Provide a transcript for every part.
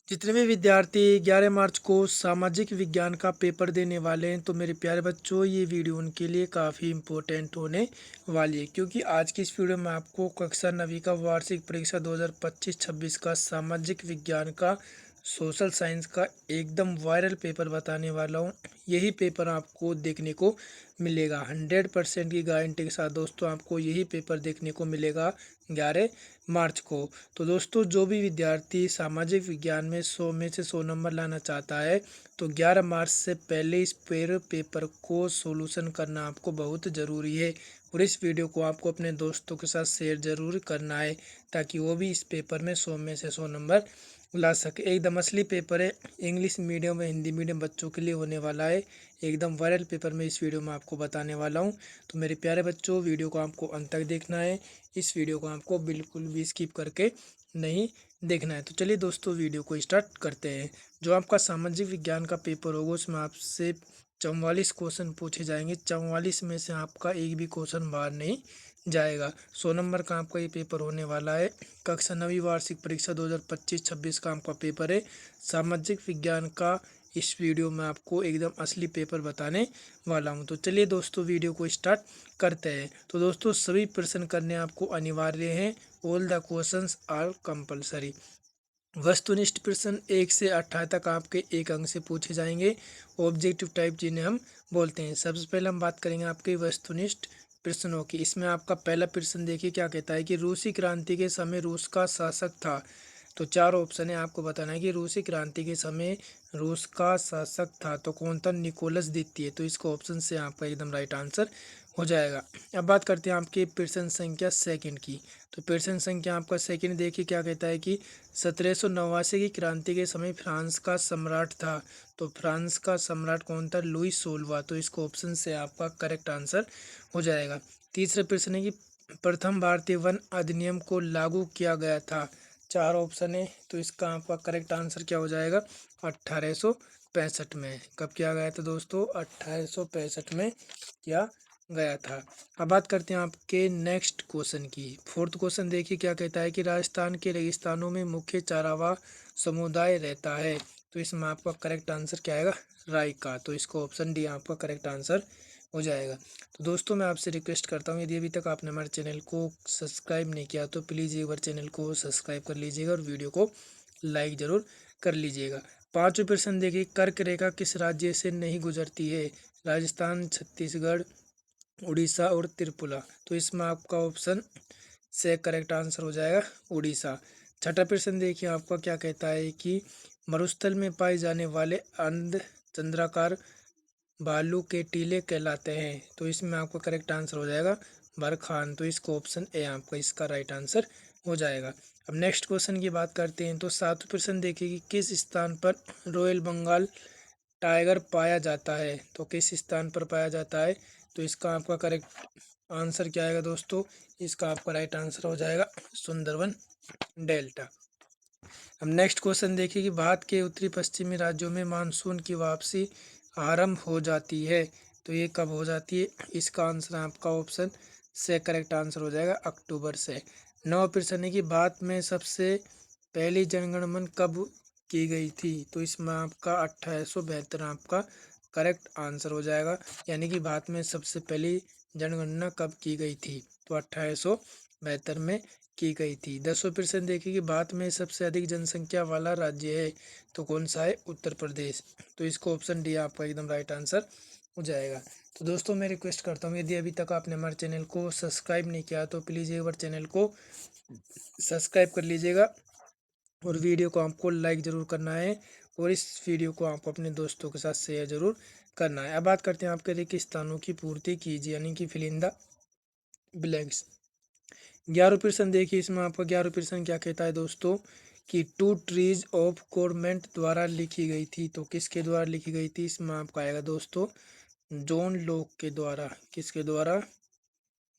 जितने भी विद्यार्थी 11 मार्च को सामाजिक विज्ञान का पेपर देने वाले हैं, तो मेरे प्यारे बच्चों, ये वीडियो उनके लिए काफ़ी इम्पोर्टेंट होने वाली है, क्योंकि आज की इस वीडियो में आपको कक्षा 9वीं का वार्षिक परीक्षा 2025-26 का सामाजिक विज्ञान का सोशल साइंस का एकदम वायरल पेपर बताने वाला हूँ। यही पेपर आपको देखने को मिलेगा 100% की गारंटी के साथ। दोस्तों, आपको यही पेपर देखने को मिलेगा 11 मार्च को। तो दोस्तों, जो भी विद्यार्थी सामाजिक विज्ञान में 100 में से 100 नंबर लाना चाहता है, तो 11 मार्च से पहले इस पेपर को सॉल्यूशन करना आपको बहुत ज़रूरी है। और इस वीडियो को आपको अपने दोस्तों के साथ शेयर ज़रूर करना है, ताकि वो भी इस पेपर में 100 में से 100 नंबर ला सके। एकदम असली पेपर है, इंग्लिश मीडियम और हिंदी मीडियम बच्चों के लिए होने वाला है। एकदम वायरल पेपर में इस वीडियो में आपको बताने वाला हूँ। तो मेरे प्यारे बच्चों, वीडियो को आपको अंत तक देखना है। इस वीडियो को आपको बिल्कुल भी स्किप करके नहीं देखना है। तो चलिए दोस्तों, वीडियो को स्टार्ट करते हैं। जो आपका सामाजिक विज्ञान का पेपर होगा, उसमें आपसे 44 क्वेश्चन पूछे जाएंगे। 44 में से आपका एक भी क्वेश्चन बाहर नहीं जाएगा। 100 नंबर का आपका ये पेपर होने वाला है। कक्षा 9वीं वार्षिक परीक्षा 2025-26 का आपका पेपर है सामाजिक विज्ञान का। इस वीडियो में आपको एकदम असली पेपर बताने वाला हूँ। तो चलिए दोस्तों, वीडियो को स्टार्ट करते हैं। तो दोस्तों, सभी प्रश्न करने आपको अनिवार्य हैं। All the questions are compulsory. वस्तुनिष्ठ प्रश्न 1 से 18 तक आपके 1 अंक से पूछे जाएंगे। ऑब्जेक्टिव टाइप जिन्हें हम बोलते हैं। सबसे पहले हम बात करेंगे आपके वस्तुनिष्ठ प्रश्नों की। इसमें आपका पहला प्रश्न देखिए क्या कहता है कि रूसी क्रांति के समय रूस का शासक था। तो 4 ऑप्शन है, आपको बताना है कि रूसी क्रांति के समय रूस का शासक था तो कौन था? निकोलस द्वितीय। तो इसको ऑप्शन से आपका एकदम राइट आंसर हो जाएगा। अब बात करते हैं आपके प्रश्न संख्या सेकंड की। तो प्रश्न संख्या आपका सेकंड देखिए क्या कहता है कि 1789 की क्रांति के समय फ्रांस का सम्राट था। तो फ्रांस का सम्राट कौन था? लुई 16वां। तो इसको ऑप्शन से आपका करेक्ट आंसर हो जाएगा। तीसरा प्रश्न है कि प्रथम भारतीय वन अधिनियम को लागू किया गया था। 4 ऑप्शन है, तो इसका आपका करेक्ट आंसर क्या हो जाएगा? 1865 में। कब किया गया था दोस्तों? 1865 में किया गया था। अब बात करते हैं आपके नेक्स्ट क्वेश्चन की। फोर्थ क्वेश्चन देखिए क्या कहता है कि राजस्थान के रेगिस्तानों में मुख्य चारागाह समुदाय रहता है। तो इसमें आपका करेक्ट आंसर क्या आएगा? राय का। तो इसको ऑप्शन डी आपका करेक्ट आंसर हो जाएगा। तो दोस्तों, मैं आपसे रिक्वेस्ट करता हूँ, यदि अभी तक आपने हमारे चैनल को सब्सक्राइब नहीं किया तो प्लीज़ एक बार चैनल को सब्सक्राइब कर लीजिएगा और वीडियो को लाइक ज़रूर कर लीजिएगा। पाँचवें प्रश्न देखिए, कर्क रेखा किस राज्य से नहीं गुजरती है? राजस्थान, छत्तीसगढ़, उड़ीसा और त्रिपुरा। तो इसमें आपका ऑप्शन से करेक्ट आंसर हो जाएगा उड़ीसा। छठा प्रश्न देखिए आपका क्या कहता है कि मरुस्थल में पाए जाने वाले अर्ध चंद्राकार भालू के टीले कहलाते हैं। तो इसमें आपका करेक्ट आंसर हो जाएगा बरखान। तो इसको ऑप्शन ए आपका इसका राइट आंसर हो जाएगा। अब नेक्स्ट क्वेश्चन की बात करते हैं। तो सातवें प्रश्न देखिए कि किस स्थान पर रॉयल बंगाल टाइगर पाया जाता है? तो किस स्थान पर पाया जाता है? तो इसका आपका करेक्ट आंसर क्या आएगा दोस्तों? इसका आपका राइट आंसर हो जाएगा सुंदरवन डेल्टा। अब नेक्स्ट क्वेश्चन देखिए कि भारत के उत्तरी पश्चिमी राज्यों में मानसून की वापसी आरंभ हो जाती है। तो ये कब हो जाती है? इसका आंसर आपका ऑप्शन से करेक्ट आंसर हो जाएगा अक्टूबर से। नौ प्रश्न है कि भारत में सबसे पहली जनगणमन कब की गई थी? तो इसमें आपका 1872 आपका करेक्ट आंसर हो जाएगा। यानी कि भारत में सबसे पहली जनगणना कब की गई थी? तो 1872 में की गई थी। 10वां प्रश्न देखिए कि भारत में सबसे अधिक जनसंख्या वाला राज्य है। तो कौन सा है? उत्तर प्रदेश। तो इसको ऑप्शन डी आपका एकदम राइट आंसर हो जाएगा। तो दोस्तों, मैं रिक्वेस्ट करता हूँ, यदि अभी तक आपने हमारे चैनल को सब्सक्राइब नहीं किया तो प्लीज़ एक बार चैनल को सब्सक्राइब कर लीजिएगा और वीडियो को आपको लाइक ज़रूर करना है और इस वीडियो को आपको अपने दोस्तों के साथ शेयर ज़रूर करना है। अब बात करते हैं आपके रिक्त स्थानों की पूर्ति कीजिए, यानी कि फिल इन द ब्लैंक्स। 11वां प्रश्न देखिए, इसमें आपका 11वां प्रश्न क्या कहता है दोस्तों कि टू ट्रीज ऑफ गवर्नमेंट द्वारा लिखी गई थी। तो किसके द्वारा लिखी गई थी? इसमें आपका आएगा दोस्तों जॉन लॉक के द्वारा। किसके द्वारा?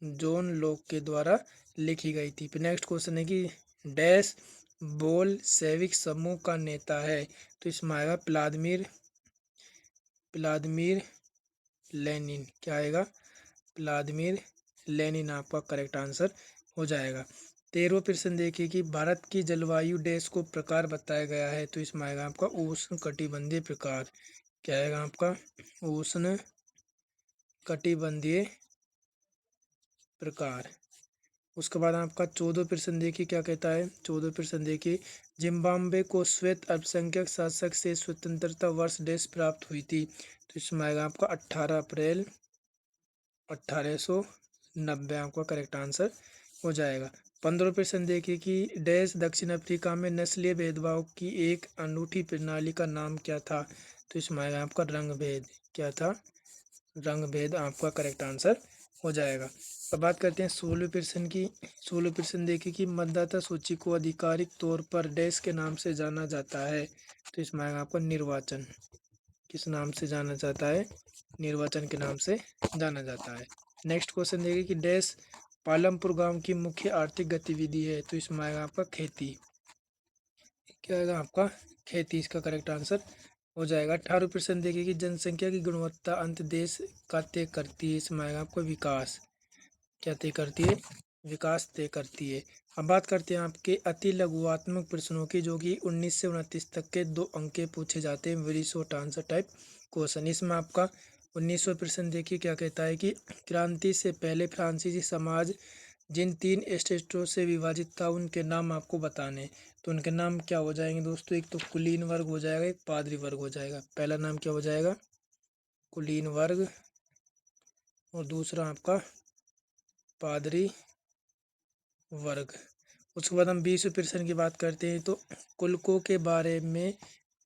जॉन लॉक के द्वारा लिखी गई थी। फिर नेक्स्ट क्वेश्चन है कि डैश बोल सेविक समूह का नेता है। तो इसमें आएगा व्लादिमीर व्लादिमीर लेनिन। क्या आएगा? व्लादिमीर लेनिन आपका करेक्ट आंसर हो जाएगा। 13वां प्रश्न देखिए कि भारत की जलवायु देश को प्रकार बताया गया है, तो इसमें आएगा आपका उष्ण कटिबंधीय प्रकार। क्या आएगा आपका उष्ण कटिबंधीय प्रकार। उसके बाद आपका 14 प्रश्न देखिए क्या कहता है। 14 प्रश्न देखिए, जिम्बाब्वे को श्वेत अल्पसंख्यक शासक से स्वतंत्रता वर्ष देश प्राप्त हुई थी, तो इसमें आएगा आपका 18 अप्रैल 1890 आपका करेक्ट आंसर हो जाएगा। 15 प्रश्न देखिए कि देश दक्षिण अफ्रीका में नस्लीय भेदभाव की एक अनूठी प्रणाली का नाम क्या था, तो इसमें आएगा आपका रंग भेद। क्या था? रंग भेद आपका करेक्ट आंसर हो जाएगा। अब बात करते हैं 16 प्रश्न की। 16 प्रश्न देखिए कि मतदाता सूची को आधिकारिक तौर पर देश के नाम से जाना जाता है, तो इसमें आएगा आपका निर्वाचन। किस नाम से जाना जाता है? निर्वाचन के नाम से जाना जाता है। नेक्स्ट क्वेश्चन देखिए कि देश पालमपुर गांव की मुख्य आर्थिक गतिविधि है, तो इसमें आएगा आपका खेती। क्या आएगा आपका खेती, इसका करेक्ट आंसर हो जाएगा। 18 प्रश्न देखिए कि जनसंख्या की गुणवत्ता अंत देश का तय करती है, इसमें आएगा आपका विकास। क्या तय करती है? विकास तय करती है। अब बात करते हैं आपके अति लघुआत्मक प्रश्नों की, जो कि 19 से 29 तक के 2 अंक के पूछे जाते हैं, very short answer type question. इसमें आपका 19वां प्रश्न देखिए क्या कहता है कि क्रांति से पहले फ्रांसीसी समाज जिन 3 स्टेटों से विभाजित था उनके नाम आपको बताने। तो उनके नाम क्या हो जाएंगे दोस्तों? एक तो कुलीन वर्ग हो जाएगा, एक पादरी वर्ग हो जाएगा। पहला नाम क्या हो जाएगा? कुलीन वर्ग, और दूसरा आपका पादरी वर्ग। उसके बाद हम 20वें प्रश्न की बात करते हैं, तो कुलकों के बारे में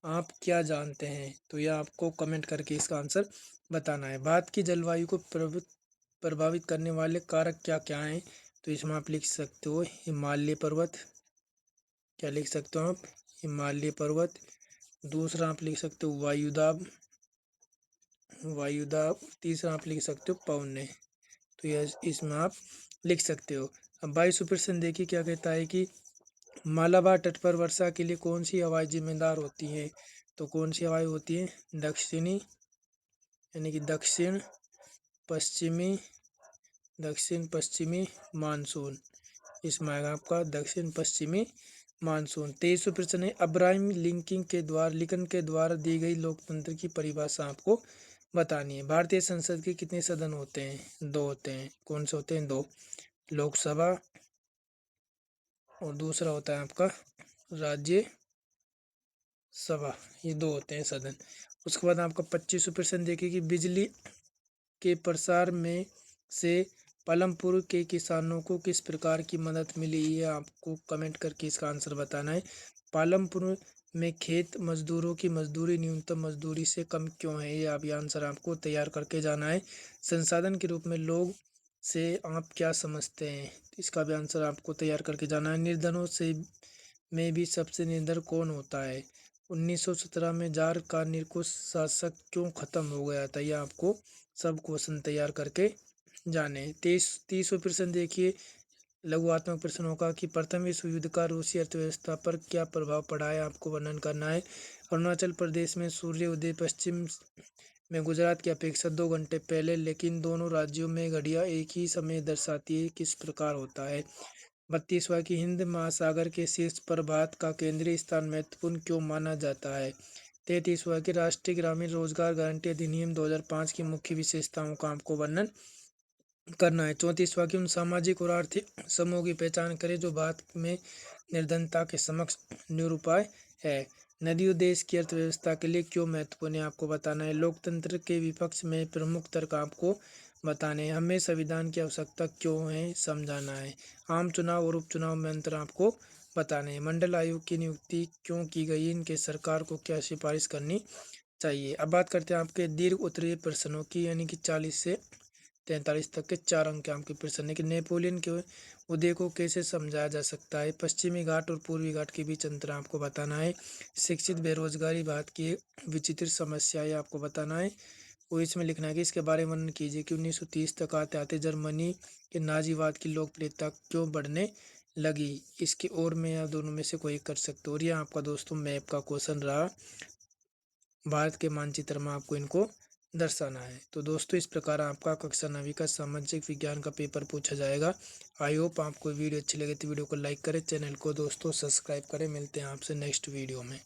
आप क्या जानते हैं? तो यह आपको कमेंट करके इसका आंसर बताना है। भारत की जलवायु को प्रभावित करने वाले कारक क्या क्या हैं? तो इसमें आप लिख सकते हो हिमालय पर्वत। क्या लिख सकते हो आप? हिमालय पर्वत। दूसरा आप लिख सकते हो वायुदाब। वायुदाब। तीसरा आप लिख सकते हो पवने। तो यह इसमें आप लिख सकते हो। अब 22वां प्रश्न देखिए क्या कहता है कि मालाबार तट पर वर्षा के लिए कौन सी हवाएं जिम्मेदार होती हैं? तो कौन सी हवाएं होती हैं? दक्षिणी, यानी कि दक्षिण पश्चिमी मानसून। इसमें आएगा आपका दक्षिण पश्चिमी मानसून। 23वां प्रश्न है, अब्राहम लिंकन के द्वारा दी गई लोकतंत्र की परिभाषा आपको बतानी है। भारतीय संसद के कितने सदन होते हैं? 2 होते हैं। कौन से होते हैं? 2। लोकसभा, और दूसरा होता है आपका राज्य सभा। ये 2 होते हैं सदन। उसके बाद आपका 25वां प्रश्न देखिए कि बिजली के प्रसार में से पालमपुर के किसानों को किस प्रकार की मदद मिली है? आपको कमेंट करके इसका आंसर बताना है। पालमपुर में खेत मजदूरों की मजदूरी न्यूनतम मजदूरी से कम क्यों है? ये अभी आंसर आपको तैयार करके जाना है। संसाधन के रूप में लोग से आप क्या समझते हैं? इसका भी आंसर आपको तैयार करके जाना है। निर्धनों से में भी सबसे निर्धन कौन होता है? 1917 में जार का निरंकुश शासक क्यों खत्म हो गया था? यह आपको सब क्वेश्चन तैयार करके जाने। 30वां प्रश्न देखिए लघुआत्मक प्रश्नों का कि प्रथम विश्व युद्ध का रूसी अर्थव्यवस्था पर क्या प्रभाव पड़ा है? आपको वर्णन करना है। अरुणाचल प्रदेश में सूर्य उदय पश्चिम में गुजरात की अपेक्षा 2 घंटे पहले, लेकिन दोनों राज्यों में घड़ियां एक ही समय दर्शाती है, किस प्रकार होता है? 32वां की हिंद महासागर के शीर्ष पर भारत का केंद्रीय स्थान महत्वपूर्ण क्यों माना जाता है? 33वां की राष्ट्रीय ग्रामीण रोजगार गारंटी अधिनियम 2005 की मुख्य विशेषताओं का आपको वर्णन करना है। 34वां की उन सामाजिक और आर्थिक समूहों की पहचान करें जो भारत में निर्धनता के समक्ष निरूपाय है। नदियों देश की अर्थव्यवस्था के लिए क्यों महत्वपूर्ण है? आपको बताना है। लोकतंत्र के विपक्ष में प्रमुख तर्क आपको बताने हैं। हमें संविधान की आवश्यकता क्यों है? समझाना है। आम चुनाव और उपचुनाव में अंतर आपको बताने हैं। मंडल आयोग की नियुक्ति क्यों की गई? इनके सरकार को क्या सिफारिश करनी चाहिए? अब बात करते हैं आपके दीर्घ उत्तरीय प्रश्नों की, यानी कि 40 से 43 तक के 4 अंक के आपके प्रश्न है कि नेपोलियन के उदय को कैसे समझाया जा सकता है? पश्चिमी घाट और पूर्वी घाट के बीच अंतर आपको बताना है। शिक्षित बेरोजगारी भारत की एक विचित्र समस्या है, आपको बताना है। वो इसमें लिखना है कि इसके बारे में वर्णन कीजिए कि 1930 तक आते आते जर्मनी के नाजीवाद की लोकप्रियता क्यों बढ़ने लगी? इसके और में या दोनों में से कोई कर सकते हो। और यह आपका दोस्तों मैप का क्वेश्चन रहा। भारत के मानचित्र में आपको इनको दर्शाना है। तो दोस्तों इस प्रकार आपका कक्षा 9वीं का सामाजिक विज्ञान का पेपर पूछा जाएगा। आई होप आपको वीडियो अच्छी लगे तो वीडियो को लाइक करें, चैनल को दोस्तों सब्सक्राइब करें। मिलते हैं आपसे नेक्स्ट वीडियो में।